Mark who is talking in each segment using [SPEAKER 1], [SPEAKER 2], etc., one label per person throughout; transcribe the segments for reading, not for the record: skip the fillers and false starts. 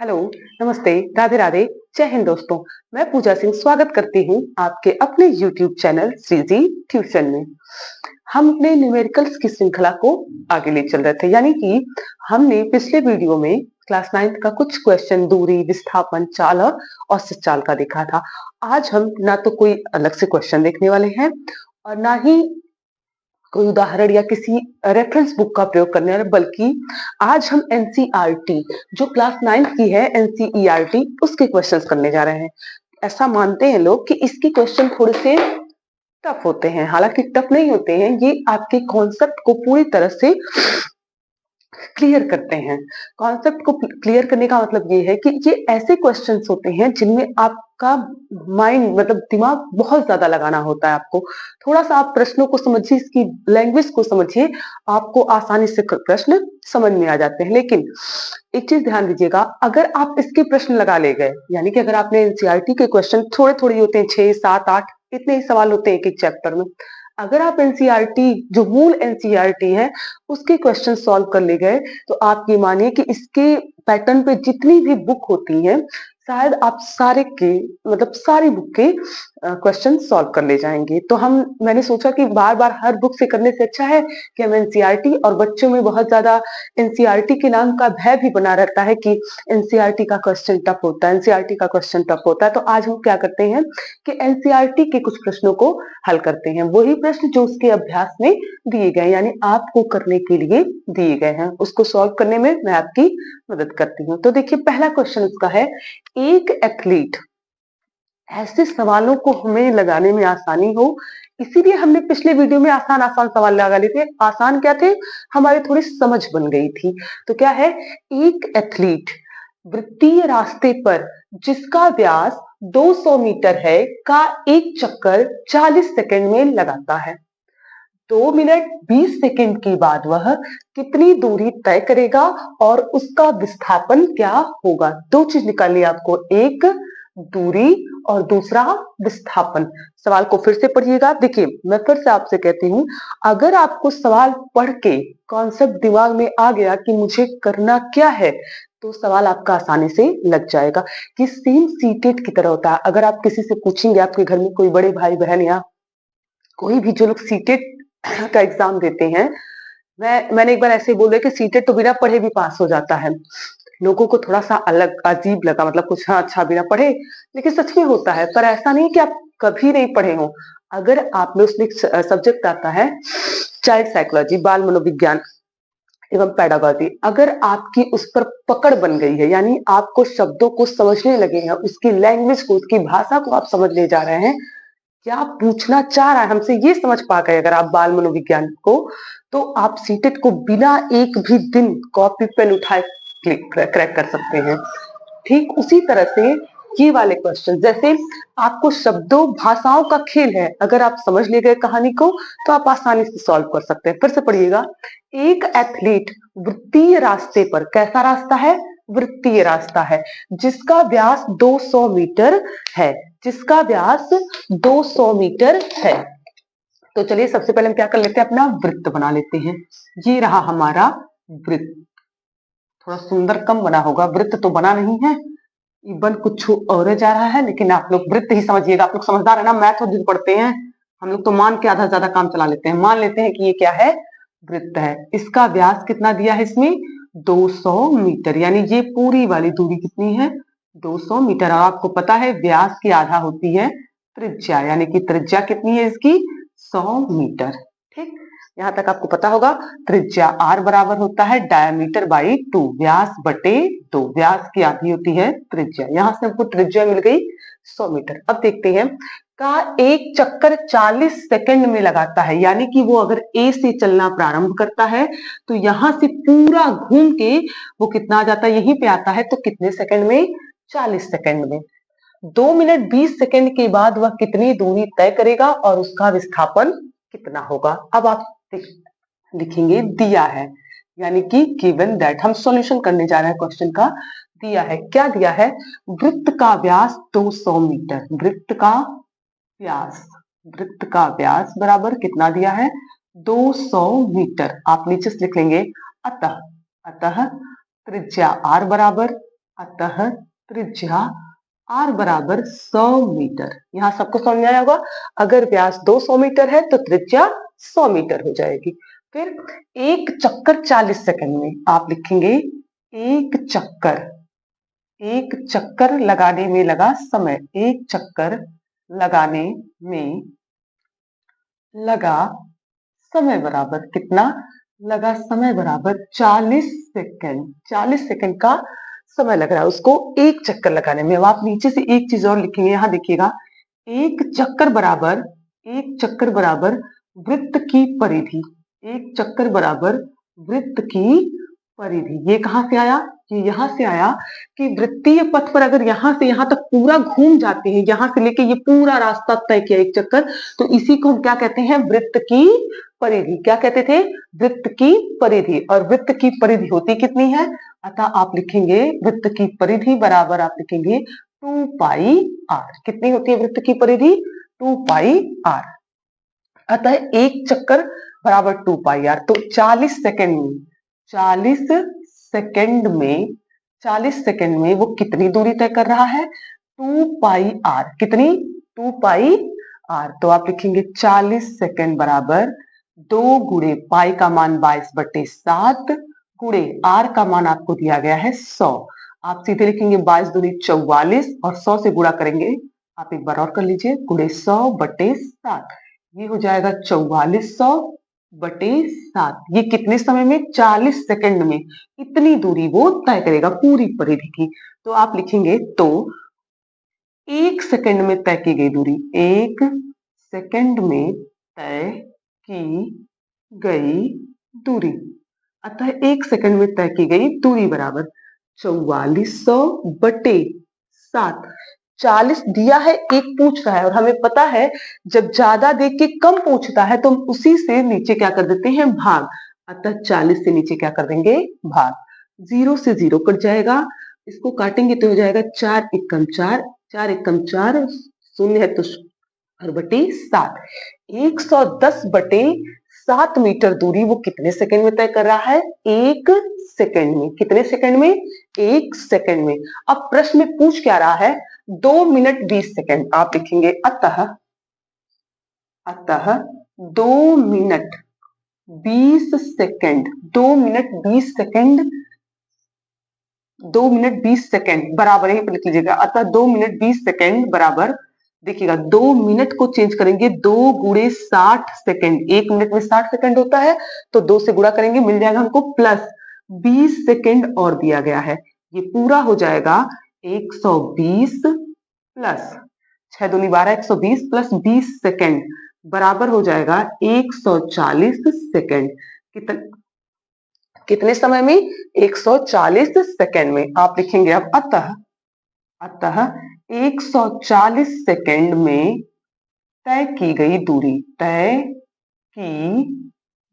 [SPEAKER 1] Hello, नमस्ते, राधे राधे, जय हिंद दोस्तों। मैं पूजा सिंह स्वागत करती हूँ आपके अपने यूट्यूब चैनल श्रीजी ट्यूशन में। हम अपने न्यूमेरिकल्स की श्रृंखला को आगे ले चल रहे थे, यानी कि हमने पिछले वीडियो में क्लास 9th का कुछ क्वेश्चन दूरी, विस्थापन, चाल और औसत चाल का देखा था। आज हम ना तो कोई अलग से क्वेश्चन देखने वाले हैं और ना ही कोई उदाहरण या किसी रेफरेंस बुक का प्रयोग करने वाले, बल्कि आज हम एनसीईआरटी जो क्लास 9th की है एनसीईआरटी उसके क्वेश्चंस करने जा रहे हैं। ऐसा मानते हैं लोग कि इसके क्वेश्चन थोड़े से टफ होते हैं, हालांकि टफ नहीं होते हैं, ये आपके कॉन्सेप्ट को पूरी तरह से क्लियर करते हैं। कॉन्सेप्ट को क्लियर करने का मतलब ये है कि ये ऐसे क्वेश्चंस होते हैं जिनमें आपका माइंड मतलब दिमाग बहुत ज्यादा लगाना होता है। आपको थोड़ा सा आप प्रश्नों को समझिए, इसकी लैंग्वेज को समझिए, आपको आसानी से प्रश्न समझ में आ जाते हैं। लेकिन एक चीज ध्यान दीजिएगा, अगर आप इसके प्रश्न लगा ले गए, यानी कि अगर आपने एनसीईआरटी के क्वेश्चन थोड़े थोड़े होते हैं, 6 7 8 इतने ही सवाल होते हैं एक एक चैप्टर में, अगर आप एनसीईआरटी जो मूल एनसीईआरटी है उसके क्वेश्चन सॉल्व कर ले गए, तो आप ये मानिए कि इसके पैटर्न पे जितनी भी बुक होती हैं, शायद आप सारे के मतलब सारी बुक के क्वेश्चन सॉल्व कर ले जाएंगे। तो मैंने सोचा कि बार बार हर बुक से करने से अच्छा है कि हम एनसीईआरटी, और बच्चों में बहुत ज्यादा एनसीईआरटी के नाम का भय भी बना रहता है कि एनसीईआरटी का क्वेश्चन टफ होता है, एनसीईआरटी का क्वेश्चन टफ होता है। तो आज हम क्या करते हैं कि एनसीईआरटी के कुछ प्रश्नों को हल करते हैं, वही प्रश्न जो उसके अभ्यास में दिए गए, यानी आपको करने के लिए दिए गए हैं, उसको सॉल्व करने में मैं आपकी मदद करती हूँ। तो देखिए, पहला क्वेश्चन उसका है, एक एथलीट, ऐसे सवालों को हमें लगाने में आसानी हो, इसीलिए हमने पिछले वीडियो में आसान आसान सवाल लगा लिए थे। आसान क्या थे, हमारी थोड़ी समझ बन गई थी। तो क्या है, एक एथलीट वृत्तीय रास्ते पर जिसका व्यास 200 मीटर है का एक चक्कर 40 सेकंड में लगाता है। 2 मिनट 20 सेकंड के बाद वह कितनी दूरी तय करेगा और उसका विस्थापन क्या होगा। दो चीज निकालनी है आपको, एक दूरी और दूसरा विस्थापन। सवाल को फिर से पढ़िएगा। देखिए, मैं फिर से आपसे कहती हूँ, अगर आपको सवाल पढ़ के कॉन्सेप्ट दिमाग में आ गया कि मुझे करना क्या है, तो सवाल आपका आसानी से लग जाएगा। कि सेम सीटेट की तरह होता है। अगर आप किसी से पूछेंगे, आपके घर में कोई बड़े भाई बहन या कोई भी जो लोग सीटेट का एग्जाम देते हैं, मैंने एक बार ऐसे बोल दिया कि सीटेट तो बिना पढ़े भी पास हो जाता है। लोगों को थोड़ा सा अलग अजीब लगा, मतलब कुछ हाँ अच्छा बिना पढ़े, लेकिन सच में होता है। पर ऐसा नहीं कि आप कभी नहीं पढ़े हो। अगर आप में उसमें सब्जेक्ट आता है चाइल्ड साइकोलॉजी, बाल मनोविज्ञान एवं पेडागॉजी, अगर आपकी उस पर पकड़ बन गई है, यानी आपको शब्दों को समझने लगे हैं, उसकी लैंग्वेज को, उसकी भाषा को आप समझ ले जा रहे हैं, क्या पूछना चाह रहा है हमसे ये समझ पा गए अगर आप बाल मनोविज्ञान को, तो आप सीटेट को बिना एक भी दिन कॉपी पेन उठाए क्रैक कर सकते हैं। ठीक उसी तरह से ये वाले क्वेश्चन, जैसे आपको शब्दों भाषाओं का खेल है, अगर आप समझ ले गए कहानी को, तो आप आसानी से सॉल्व कर सकते हैं। फिर से पढ़िएगा, एक एथलीट वृत्तीय रास्ते पर, कैसा रास्ता है, वृत्तीय रास्ता है, जिसका व्यास 200 मीटर है, जिसका व्यास 200 मीटर है। तो चलिए सबसे पहले हम क्या कर लेते हैं, अपना वृत्त बना लेते हैं। ये रहा हमारा वृत्त। थोड़ा सुंदर कम बना होगा, वृत्त तो बना नहीं है, ये बन कुछ और जा रहा है, लेकिन आप लोग वृत्त ही समझिएगा। आप लोग समझदार है ना, मैथ और दिन पढ़ते हैं, हम लोग तो मान के आधा ज्यादा काम चला लेते हैं। मान लेते हैं कि ये क्या है, वृत्त है। इसका व्यास कितना दिया है इसमें, 200 मीटर, यानी ये पूरी वाली दूरी कितनी है, 200 मीटर। और आपको पता है व्यास की आधा होती है त्रिज्या, यानी कि त्रिज्या कितनी है इसकी, 100 मीटर। ठीक, यहां तक आपको पता होगा। त्रिज्या r बराबर होता है डायमीटर बाई 2, व्यास बटे 2, व्यास की आधी होती है त्रिज्या। यहां से हमको त्रिज्या मिल गई 100 मीटर। अब देखते हैं, का एक चक्कर 40 सेकंड में लगाता है, यानी कि वो अगर ए से चलना प्रारंभ करता है तो यहां से पूरा घूम के वो कितना आ जाता है, यहीं पे आता है, तो कितने सेकंड में, 40 सेकंड में। 2 मिनट 20 सेकंड के बाद वह कितनी दूरी तय करेगा और उसका विस्थापन कितना होगा। अब आप लिखेंगे दिया है, यानी कि गिवन दैट, हम सॉल्यूशन करने जा रहे हैं क्वेश्चन का। दिया है, क्या दिया है, वृत्त का व्यास 200 मीटर, वृत्त का व्यास, वृत्त का व्यास बराबर कितना दिया है, 200 मीटर। आप नीचे से लिख लेंगे अतः, अतः त्रिज्या r बराबर अतः त्रिज्या r बराबर 100 मीटर। यहाँ सबको समझ में आया होगा, अगर व्यास 200 मीटर है तो त्रिज्या 100 मीटर हो जाएगी। फिर एक चक्कर 40 सेकंड में, आप लिखेंगे एक चक्कर लगाने में लगा समय, एक चक्कर लगाने में लगा समय बराबर कितना, लगा समय बराबर 40 सेकंड। 40 सेकंड का समय लग रहा है उसको एक चक्कर लगाने में। अब आप नीचे से एक चीज और लिखेंगे, यहां देखिएगा, एक चक्कर बराबर वृत्त की परिधि, एक चक्कर बराबर वृत्त की परिधि। ये कहां से आया, ये यहां से आया कि वृत्तीय पथ पर अगर यहां से यहां तक पूरा घूम जाते हैं, यहां से लेके ये पूरा रास्ता तय किया एक चक्कर, तो इसी को हम क्या कहते हैं, वृत्त की परिधि। क्या कहते थे, वृत्त की परिधि। और वृत्त की परिधि होती कितनी है, अतः आप लिखेंगे वृत्त की परिधि बराबर, आप लिखेंगे 2 पाई r। कितनी होती है वृत्त की परिधि, 2 पाई r। अतः एक चक्कर बराबर 2 पाई r। तो 40 सेकंड में 40 सेकंड में वो कितनी दूरी तय कर रहा है, 2 पाई r। कितनी, 2 पाई r। तो आप लिखेंगे 40 सेकंड बराबर 2 गुणे पाई का मान 22/7 गुणे r का मान आपको दिया गया है 100। आप सीधे लिखेंगे 22 दूनी 44 और 100 से गुणा करेंगे, आप एक बार और कर लीजिए, गुणे 100/7, ये हो जाएगा 4400/7। ये कितने समय में, 40 सेकंड में इतनी दूरी वो तय करेगा पूरी परिधि की। तो आप लिखेंगे, तो एक सेकंड में तय की गई दूरी, एक सेकंड में तय की गई दूरी, अतः एक सेकंड में तय की गई दूरी बराबर 4400/7। 40 दिया है, एक पूछ रहा है, और हमें पता है जब ज्यादा देख के कम पूछता है तो हम उसी से नीचे क्या कर देते हैं, भाग। अतः 40 से नीचे क्या कर देंगे, भाग। 0 से 0 कट जाएगा, इसको काटेंगे तो हो जाएगा 4 एकम 4, 4 एकम 4, शून्य है तो 4/7। 110/7 मीटर दूरी वो कितने सेकंड में तय कर रहा है, एक सेकंड में। कितने सेकंड में, एक सेकंड में। अब प्रश्न में पूछ क्या रहा है, 2 मिनट 20 सेकंड। आप लिखेंगे अतः 2 minute 20 second, 2 minute 20 second, 2 minute 20 second बराबर, यहीं पर लिख लीजिएगा, अतः 2 मिनट 20 सेकंड बराबर, देखिएगा 2 मिनट को चेंज करेंगे, 2 गुणे 60 सेकंड, 1 मिनट में 60 सेकंड होता है, तो 2 से गुणा करेंगे, मिल जाएगा हमको प्लस 20 सेकंड और दिया गया है, ये पूरा हो जाएगा 120 प्लस 6 दूनी 12, 120 प्लस 20 सेकंड बराबर हो जाएगा 140 सेकंड। कितने समय में, 140 सेकंड में। आप लिखेंगे अब अतः 140 सेकंड में तय की गई दूरी, तय की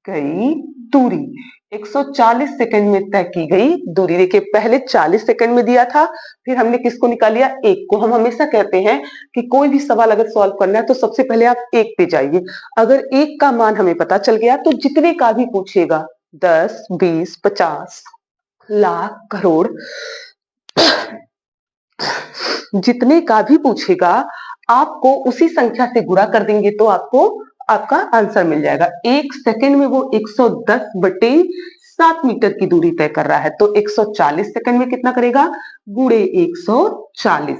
[SPEAKER 1] गई दूरी, 140 सेकंड में तय की गई दूरी। देखिए पहले 40 सेकंड में दिया था, फिर हमने किसको निकाल लिया, एक को। हम हमेशा कहते हैं कि कोई भी सवाल अगर सॉल्व करना है तो सबसे पहले आप एक पे जाइए। अगर एक का मान हमें पता चल गया तो जितने का भी पूछेगा, 10, 20, 50, लाख, करोड़, जितने का भी पूछेगा आपको उसी संख्या से गुणा कर देंगे तो आपको आपका आंसर मिल जाएगा। एक सेकंड में वो 110/7 मीटर की दूरी तय कर रहा है, तो 140 सेकंड में कितना करेगा, गुणे 140,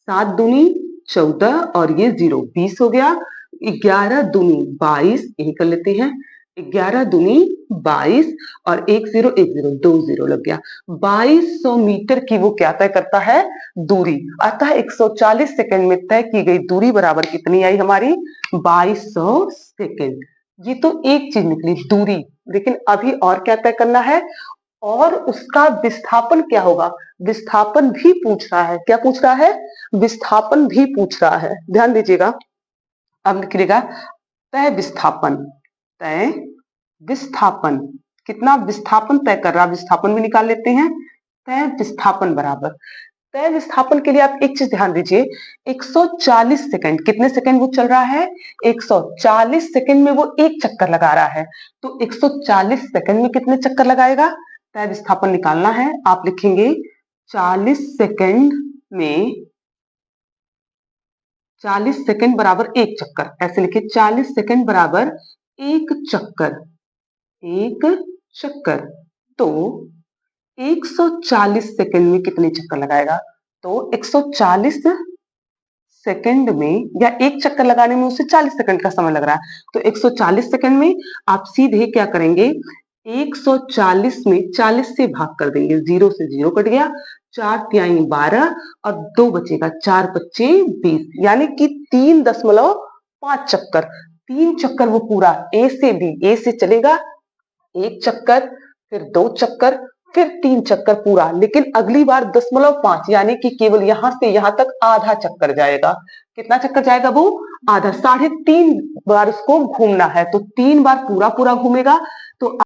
[SPEAKER 1] 7 दूनी 14 और ये 0 20 हो गया, 11 दूनी 22, यही कर लेते हैं, 11 दूनी 22 और 1 0 1 0 2 0 लग गया, 2200 मीटर की वो क्या तय करता है, दूरी। अतः 140 सेकंड में तय की गई दूरी बराबर कितनी आई हमारी, 2200 सेकंड। ये तो एक चीज निकली, दूरी। लेकिन अभी और क्या तय करना है, और उसका विस्थापन क्या होगा, विस्थापन भी पूछ रहा है। क्या पूछ रहा है, विस्थापन भी पूछ रहा है, ध्यान दीजिएगा। अब लिखिएगा तय विस्थापन, तय विस्थापन, कितना विस्थापन तय कर रहा है, विस्थापन भी निकाल लेते हैं। तय विस्थापन बराबर, तय विस्थापन के लिए आप एक चीज ध्यान दीजिए, 140 सेकंड, कितने सेकंड वो चल रहा है, 140 सेकंड में वो एक चक्कर लगा रहा है, तो 140 सेकंड में कितने चक्कर लगाएगा, तय विस्थापन निकालना है। आप लिखेंगे 40 सेकंड में 40 सेकंड बराबर एक चक्कर, ऐसे लिखिए 40 सेकंड बराबर एक चक्कर, एक चक्कर। तो 140 सेकंड में कितने चक्कर लगाएगा? तो 140 सेकंड में या एक चक्कर लगाने में उसे 40 सेकंड का समय लग रहा है, तो 140 सेकंड में आप सीधे क्या करेंगे, 140 में 40 से भाग कर देंगे, 0 से 0 कट गया, 4 तिहाई 12 और 2 बचेगा, 4 पच्चे 20, यानी कि 3.5 चक्कर। 3 चक्कर वो पूरा ए से बी, ए से चलेगा एक चक्कर, फिर 2 चक्कर, फिर 3 चक्कर पूरा, लेकिन अगली बार 0.5 यानी कि केवल यहां से यहां तक आधा चक्कर जाएगा। कितना चक्कर जाएगा वो? आधा। 3.5 बार उसको घूमना है, तो 3 बार पूरा पूरा घूमेगा। तो